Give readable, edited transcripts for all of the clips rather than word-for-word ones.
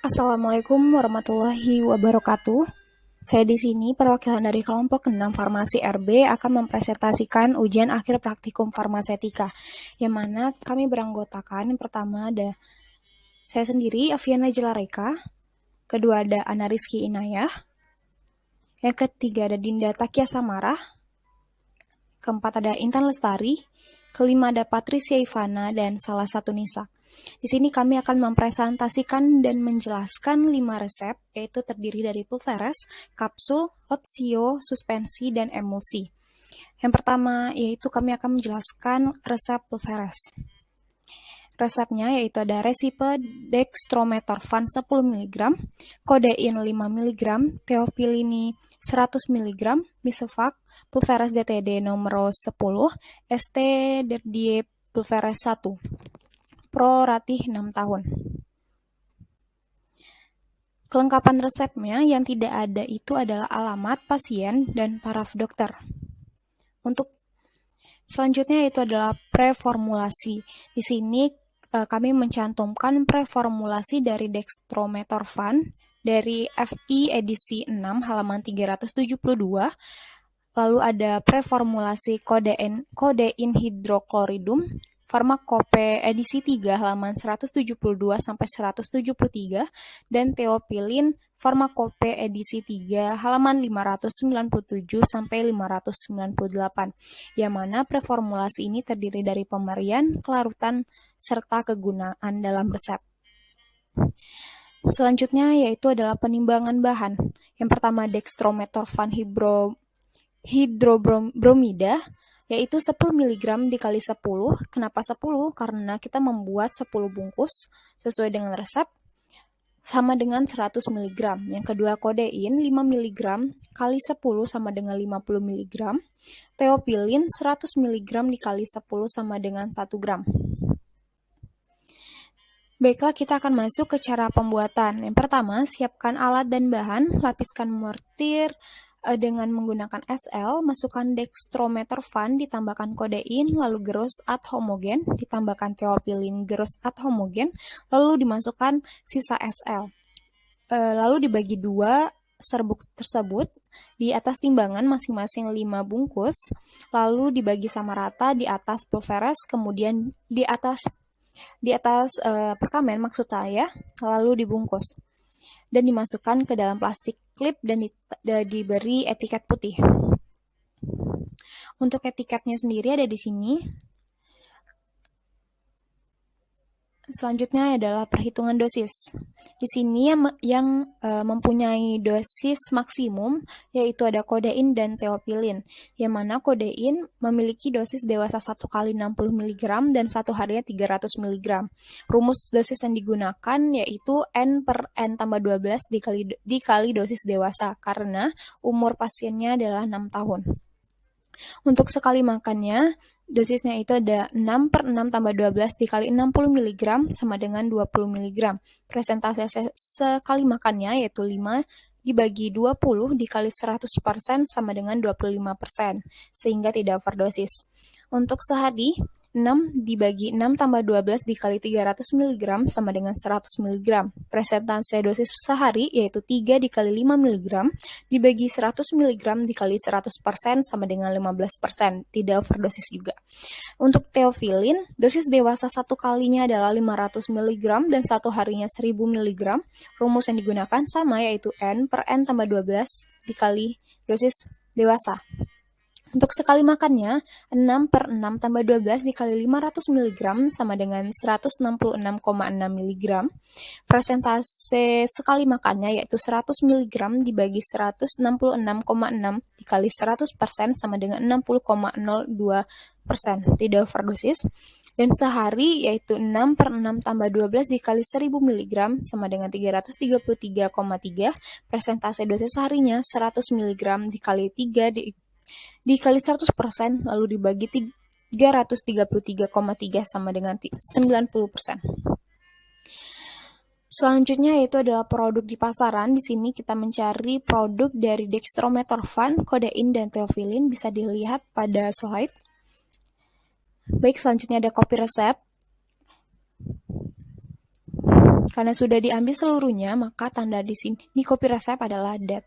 Assalamualaikum warahmatullahi wabarakatuh. Saya di sini perwakilan dari kelompok 6 Farmasi RB akan mempresentasikan ujian akhir praktikum farmasetika, yang mana kami beranggotakan. Yang pertama ada saya sendiri, Aviana Jelareka. Kedua ada Ana Rizky Inayah. Yang ketiga ada Dinda Takia Samarah. Keempat ada Intan Lestari. Kelima ada Patricia Ivana dan salah satu Nisa. Di sini kami akan mempresentasikan dan menjelaskan 5 resep, yaitu terdiri dari pulveres, kapsul, otsio, suspensi, dan emulsi. Yang pertama yaitu kami akan menjelaskan resep pulveres. Resepnya yaitu ada resipe dextrometorphan 10 mg, kodein 5 mg, teopilini 100 mg, Misovac, pulveres DTD nomor 10, ST Derdie pulveres 1. Pro Ratih 6 tahun. Kelengkapan resepnya yang tidak ada itu adalah alamat pasien dan paraf dokter. Untuk selanjutnya itu adalah preformulasi. Di sini kami mencantumkan preformulasi dari dextrometorphan dari FI edisi 6 halaman 372. Lalu ada preformulasi kodein hidrokloridum Farmakope edisi 3 halaman 172 sampai 173 dan Teopilin Farmakope edisi 3 halaman 597 sampai 598, yang mana preformulasi ini terdiri dari pemberian, kelarutan, serta kegunaan dalam resep. Selanjutnya yaitu adalah penimbangan bahan. Yang pertama dextrometorphan hidrobromida, yaitu 10 mg dikali 10. Kenapa 10? Karena kita membuat 10 bungkus sesuai dengan resep sama dengan 100 mg. Yang kedua kodein 5 mg kali 10 sama dengan 50 mg. Teopilin 100 mg dikali 10 sama dengan 1 gram. Baiklah, kita akan masuk ke cara pembuatan. Yang pertama, siapkan alat dan bahan, lapiskan mortir dengan menggunakan SL, masukkan dextrometorphan, ditambahkan kodein, lalu gerus ad homogen, ditambahkan teopilin gerus ad homogen, lalu dimasukkan sisa SL. Lalu dibagi 2 serbuk tersebut di atas timbangan masing-masing 5 bungkus, lalu dibagi sama rata di atas pulveres, kemudian di atas perkamen maksud saya, lalu dibungkus dan dimasukkan ke dalam plastik klip dan diberi etiket putih. Untuk etiketnya sendiri ada di sini. Selanjutnya adalah perhitungan dosis. Di sini yang mempunyai dosis maksimum yaitu ada kodein dan teopilin, yang mana kodein memiliki dosis dewasa 1 kali 60 mg dan 1 harinya 300 mg. Rumus dosis yang digunakan yaitu N per N tambah 12 dikali dosis dewasa, karena umur pasiennya adalah 6 tahun. Untuk sekali makannya, dosisnya itu ada 6 per 6 tambah 12 dikali 60 mg sama dengan 20 mg. Presentase sekali makannya yaitu 5 dibagi 20 dikali 100% sama dengan 25%, sehingga tidak overdosis. Untuk sehari, 6 dibagi 6 tambah 12 dikali 300 mg sama dengan 100 mg. Presentase dosis sehari yaitu 3 dikali 5 mg dibagi 100 mg dikali 100% sama dengan 15%, tidak overdosis juga. Untuk teofilin, dosis dewasa 1 kalinya adalah 500 mg dan 1 harinya 1000 mg. Rumus yang digunakan sama yaitu N per N tambah 12 dikali dosis dewasa. Untuk sekali makannya, 6 per 6 tambah 12 dikali 500 mg sama dengan 166,6 mg. Persentase sekali makannya yaitu 100 mg dibagi 166,6 dikali 100% sama dengan 60,02%, tidak overdosis. Dan sehari yaitu 6 per 6 tambah 12 dikali 1000 mg sama dengan 333,3. Persentase dosis seharinya 100 mg dikali 3 dikali 100%, lalu dibagi 333,3 sama dengan 90%. Selanjutnya yaitu adalah produk di pasaran. Di sini kita mencari produk dari dextrometorphan, kodein, dan teofilin, bisa dilihat pada slide. Baik, selanjutnya ada kopi resep. Karena sudah diambil seluruhnya, maka tanda di sini di kopi resep adalah that.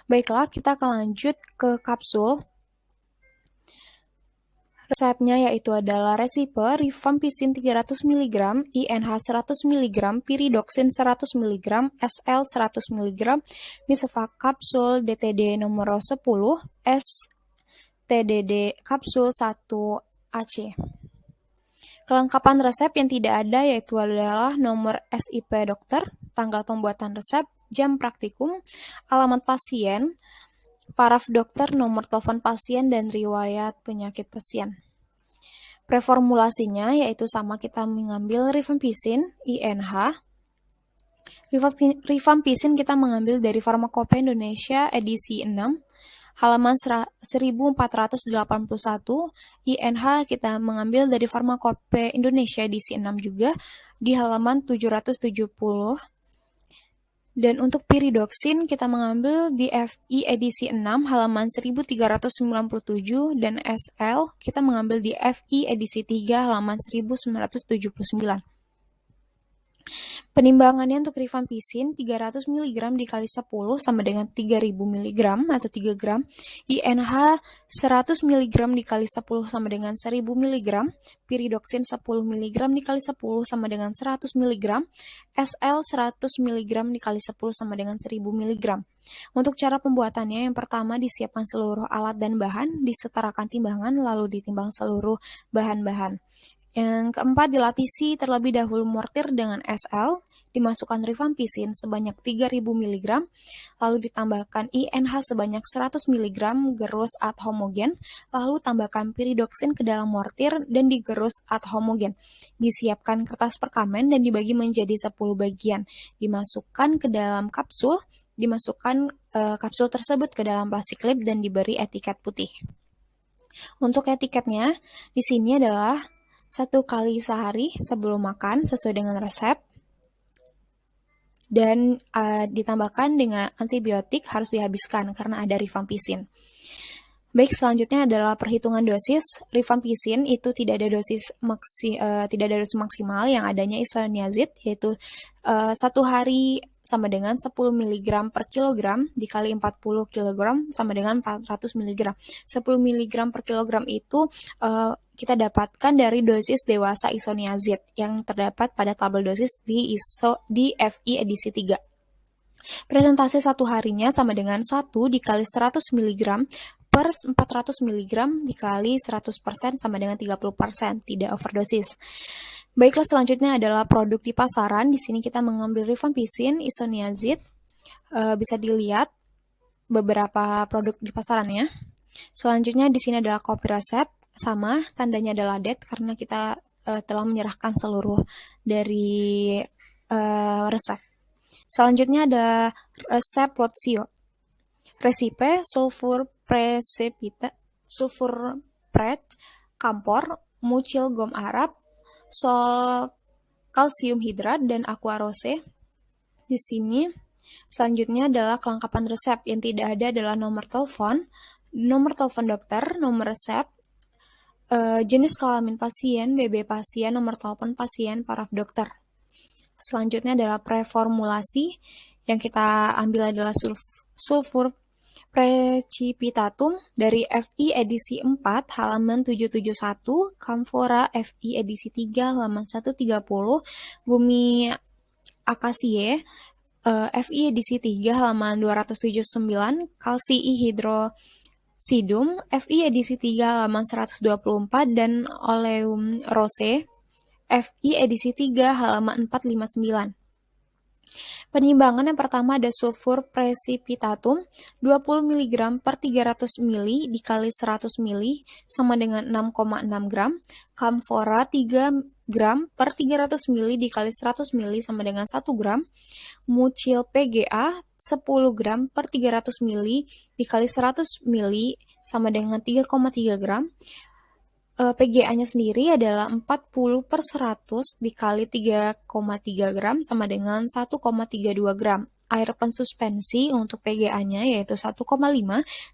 Baiklah, kita akan lanjut ke kapsul. Resepnya yaitu adalah resipe rifampicin 300 mg, INH 100 mg, pyridoxine 100 mg, SL 100 mg, Misovac kapsul DTD nomor 10, STDD kapsul 1 AC. Kelengkapan resep yang tidak ada yaitu adalah nomor SIP dokter, tanggal pembuatan resep, jam praktikum, alamat pasien, paraf dokter, nomor telepon pasien, dan riwayat penyakit pasien. Preformulasinya yaitu sama, kita mengambil rifampicin, INH. Rifampicin kita mengambil dari Farmakope Indonesia edisi 6, halaman 1481. INH kita mengambil dari Farmakope Indonesia edisi 6 juga, di halaman 770. Dan untuk pyridoxine kita mengambil di FI edisi 6 halaman 1397, dan SL kita mengambil di FI edisi 3 halaman 1979. Penimbangannya untuk rifampicin 300 mg dikali 10 sama dengan 3000 mg atau 3 gram. INH 100 mg dikali 10 sama dengan 1000 mg. Pyridoxine 10 mg dikali 10 sama dengan 100 mg. SL 100 mg dikali 10 sama dengan 1000 mg. Untuk cara pembuatannya, yang pertama disiapkan seluruh alat dan bahan, disetarakan timbangan, lalu ditimbang seluruh bahan-bahan. Yang keempat, dilapisi terlebih dahulu mortir dengan SL, dimasukkan rifampicin sebanyak 3000 mg, lalu ditambahkan INH sebanyak 100 mg, gerus ad homogen, lalu tambahkan pyridoxine ke dalam mortir dan digerus ad homogen. Disiapkan kertas perkamen dan dibagi menjadi 10 bagian, dimasukkan ke dalam kapsul, dimasukkan kapsul tersebut ke dalam plastik lip dan diberi etiket putih. Untuk etiketnya, di sini adalah 1 kali sehari sebelum makan sesuai dengan resep, dan ditambahkan dengan antibiotik harus dihabiskan karena ada rifampicin. Baik, selanjutnya adalah perhitungan dosis. Rifampicin itu tidak ada dosis maksimal, yang adanya isoniazid, yaitu 1 hari sama dengan 10 mg per kilogram dikali 40 kg sama dengan 400 mg. 10 mg per kilogram itu kita dapatkan dari dosis dewasa isoniazid yang terdapat pada tabel dosis di FI edisi 3. Presentasi 1 harinya sama dengan 1 dikali 100 mg per 400 mg dikali 100% sama dengan 30%, tidak overdosis. Baiklah, selanjutnya adalah produk di pasaran. Di sini kita mengambil rifampicin, isoniazid. Bisa dilihat beberapa produk di pasarannya. Selanjutnya di sini adalah kopi resep, sama tandanya adalah that karena kita telah menyerahkan seluruh dari resep. Selanjutnya ada resep Lotsio. Resipe sulfur pret, kampor, mucil gom Arab, sol kalsium hidrat, dan aqua rose. Di sini selanjutnya adalah kelengkapan resep. Yang tidak ada adalah nomor telepon dokter, nomor resep, jenis kelamin pasien, BB pasien, nomor telepon pasien, paraf dokter. Selanjutnya adalah preformulasi. Yang kita ambil adalah sulfur precipitatum dari FI edisi 4 halaman 771, Camphora FI edisi 3 halaman 130, Gumi Akasie FI edisi 3 halaman 279, Calcii hydrosidum FI edisi 3 halaman 124, dan Oleum rose FI edisi 3 halaman 459. Penimbangan yang pertama ada sulfur precipitatum 20 mg per 300 ml dikali 100 ml sama dengan 6,6 gram. Camphora 3 gram per 300 ml dikali 100 ml sama dengan 1 gram. Mucil PGA 10 gram per 300 ml dikali 100 ml sama dengan 3,3 gram. PGA-nya sendiri adalah 40 per 100 dikali 3,3 gram sama dengan 1,32 gram. Air pensuspensi untuk PGA-nya yaitu 1,5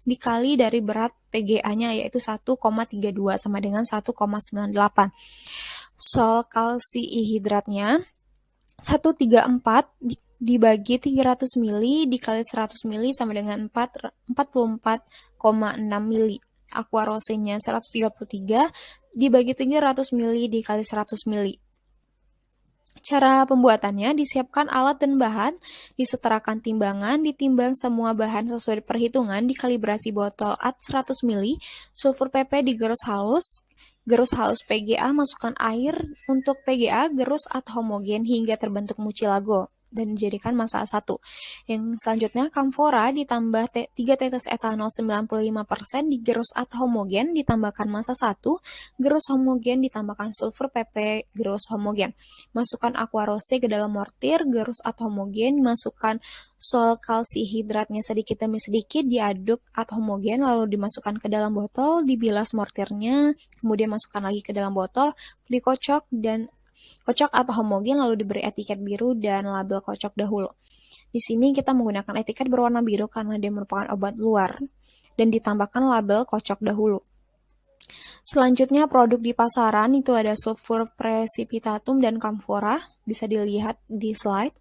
dikali dari berat PGA-nya yaitu 1,32 sama dengan 1,98. Sol kalsihidratnya 134 dibagi 300 mili dikali 100 mili sama dengan 44,6 mili. Aqua rosenya 133 dibagi 300 mili dikali 100 mili. Cara pembuatannya, disiapkan alat dan bahan, disetarakan timbangan, ditimbang semua bahan sesuai perhitungan, dikalibrasi botol at 100 mili, sulfur PP digerus halus PGA, masukkan air untuk PGA, gerus at homogen hingga terbentuk mucilago dan dijadikan massa 1. Yang selanjutnya, kamfora ditambah 3 tetes etanol 95% digerus at homogen, ditambahkan massa 1, gerus homogen, ditambahkan sulfur PP, gerus homogen. Masukkan aqua rose ke dalam mortir, gerus at homogen, masukkan sol kalsi hidratnya sedikit demi sedikit, diaduk at homogen, lalu dimasukkan ke dalam botol, dibilas mortirnya, kemudian masukkan lagi ke dalam botol, dikocok atau homogen, lalu diberi etiket biru dan label kocok dahulu. Di sini kita menggunakan etiket berwarna biru karena dia merupakan obat luar dan ditambahkan label kocok dahulu. Selanjutnya produk di pasaran itu ada sulfur precipitatum dan kamfora, bisa dilihat di slide.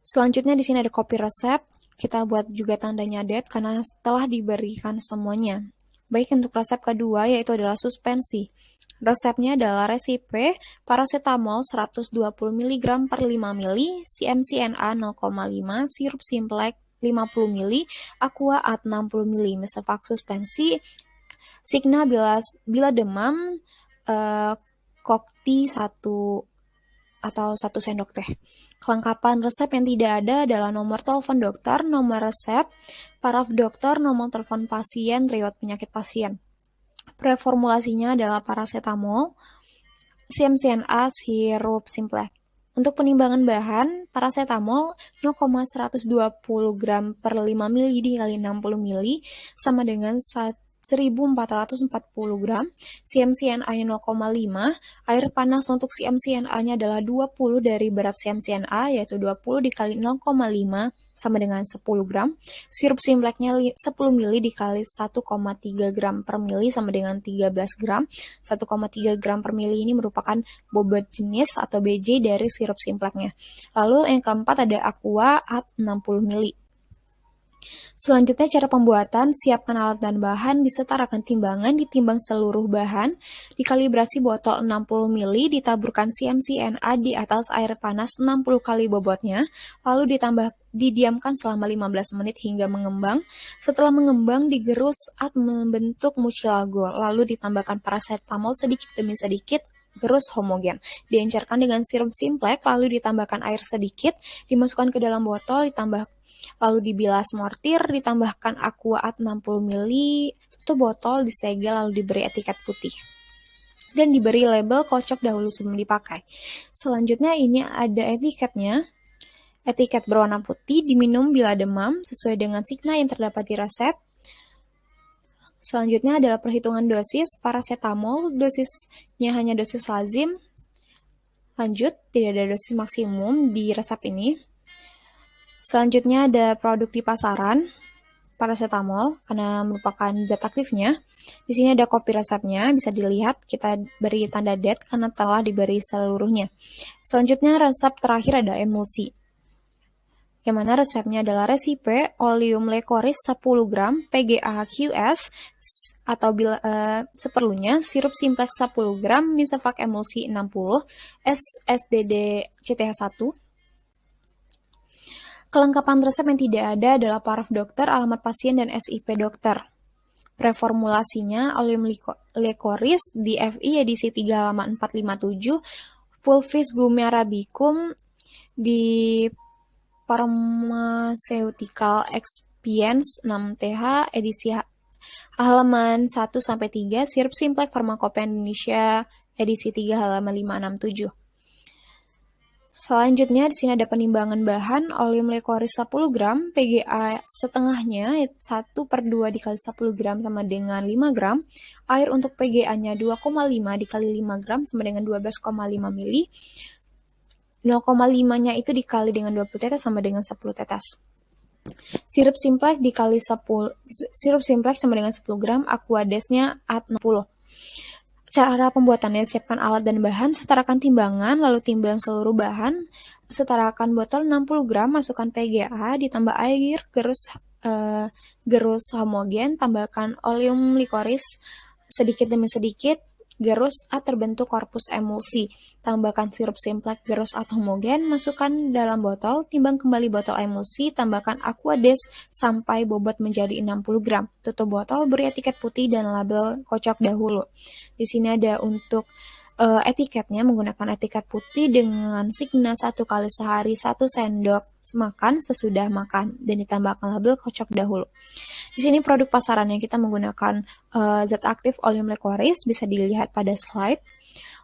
Selanjutnya di sini ada copy resep, kita buat juga tandanya date karena setelah diberikan semuanya. Baik, untuk resep kedua yaitu adalah suspensi. Resepnya adalah resipe paracetamol 120 mg per 5 ml, CMCNA 0,5, sirup simplex 50 ml, aqua at 60 ml, mesefak suspensi, Signa bila demam, kokti 1 atau 1 sendok teh. Kelengkapan resep yang tidak ada adalah nomor telepon dokter, nomor resep, paraf dokter, nomor telepon pasien, riwayat penyakit pasien. Preformulasinya adalah paracetamol, CMCNA, sirup simplex. Untuk penimbangan bahan, paracetamol 0,120 gram per 5 ml dikali 60 ml sama dengan 1440 gram, CMCNA-nya 0,5, air panas untuk CMCNA-nya adalah 20 dari berat CMCNA, yaitu 20 dikali 0,5 sama dengan 10 gram, sirup simplex-nya 10 ml dikali 1,3 gram per mili sama dengan 13 gram, 1,3 gram per mili ini merupakan bobot jenis atau BJ dari sirup simplex-nya. Lalu yang keempat ada aqua at 60 ml. Selanjutnya cara pembuatan, siapkan alat dan bahan, disetarakan timbangan, ditimbang seluruh bahan, dikalibrasi botol 60 ml, ditaburkan CMCNA di atas air panas 60 kali bobotnya, lalu didiamkan selama 15 menit hingga mengembang. Setelah mengembang, digerus at membentuk mucilago, lalu ditambahkan paracetamol sedikit demi sedikit, gerus homogen. Diencerkan dengan sirup simplex, lalu ditambahkan air sedikit, dimasukkan ke dalam botol, lalu dibilas mortir, ditambahkan aqua at 60 ml, tutup botol, disegel, lalu diberi etiket putih. Dan diberi label kocok dahulu sebelum dipakai. Selanjutnya ini ada etiketnya. Etiket berwarna putih, diminum bila demam, sesuai dengan signa yang terdapat di resep. Selanjutnya adalah perhitungan dosis, paracetamol, dosisnya hanya dosis lazim. Lanjut, tidak ada dosis maksimum di resep ini. Selanjutnya ada produk di pasaran, paracetamol, karena merupakan zat aktifnya. Di sini ada kopi resepnya, bisa dilihat, kita beri tanda date karena telah diberi seluruhnya. Selanjutnya resep terakhir ada emulsi, yang mana resepnya adalah resipe oleum lecoris 10 gram, PGA QS, atau bila seperlunya, sirup simplex 10 gram, misefak emulsi 60, SSDD CTH1. Kelengkapan resep yang tidak ada adalah paraf dokter, alamat pasien, dan SIP dokter. Preformulasinya oleum lecoris DFI edisi 3 halaman 457, Pulvis gummi arabicum di Pharmaceutical Expience 6TH edisi halaman 1-3, sirup simplex Pharmacopeia Indonesia edisi 3 halaman 567. Selanjutnya di sini ada penimbangan bahan, oleum lecoris 10 gram, PGA setengahnya 1/2 dikali 10 gram sama dengan 5 gram, air untuk PGA-nya 2,5 dikali 5 gram sama dengan 12,5 ml, 0,5-nya itu dikali dengan 20 tetes sama dengan 10 tetes. Sirup simplex sama dengan 10 gram, aqua des-nya at 60. Cara pembuatannya: siapkan alat dan bahan, setarakan timbangan, lalu timbang seluruh bahan, setarakan botol 60 gram, masukkan PGA, ditambah air, gerus homogen, tambahkan oleum likoris sedikit demi sedikit, gerus terbentuk korpus emulsi, tambahkan sirup simplek, gerus atau homogen, masukkan dalam botol, timbang kembali botol emulsi, tambahkan aquades sampai bobot menjadi 60 gram. Tutup botol, beri etiket putih dan label kocok dahulu. Di sini ada untuk etiketnya, menggunakan etiket putih dengan signa 1 kali sehari 1 sendok makan sesudah makan, dan ditambahkan label kocok dahulu. Di sini produk pasarannya kita menggunakan zat aktif oleum likoris, bisa dilihat pada slide.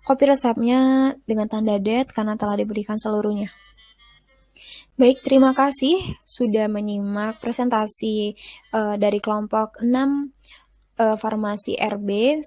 Kopi resepnya dengan tanda DET karena telah diberikan seluruhnya. Baik, terima kasih sudah menyimak presentasi dari kelompok 6 Farmasi RB.